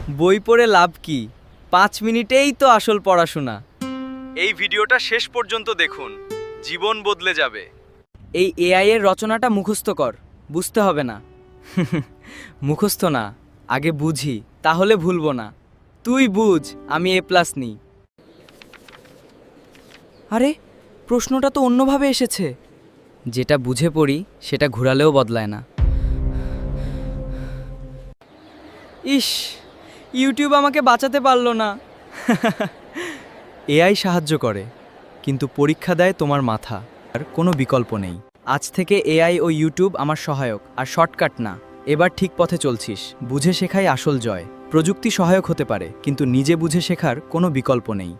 বই পড়ে লাভ কি? 5 মিনিটেই তো আসল পড়াশোনা। এই ভিডিওটা শেষ পর্যন্ত দেখুন, জীবন বদলে যাবে। এই এআই এর রচনাটা মুখস্থ কর, বুঝতে হবে না। মুখস্থ না, আগে বুঝি, তাহলে ভুলবো না। তুই বুঝ, আমি A+ নিই। আরে, প্রশ্নটা তো অন্যভাবে এসেছে। যেটা বুঝে পড়ি সেটা ঘোরালেও বদলায় না। ইস, ইউটিউব আমাকে বাঁচাতে পারলো না। এআই সাহায্য করে, কিন্তু পরীক্ষা দেয় তোমার মাথা। আর কোনো বিকল্প নেই। আজ থেকে এআই ও ইউটিউব আমার সহায়ক আর শর্টকাট না। এবার ঠিক পথে চলছিস। বুঝে শেখাই আসল জয়। প্রযুক্তি সহায়ক হতে পারে, কিন্তু নিজে বুঝে শেখার কোনো বিকল্প নেই।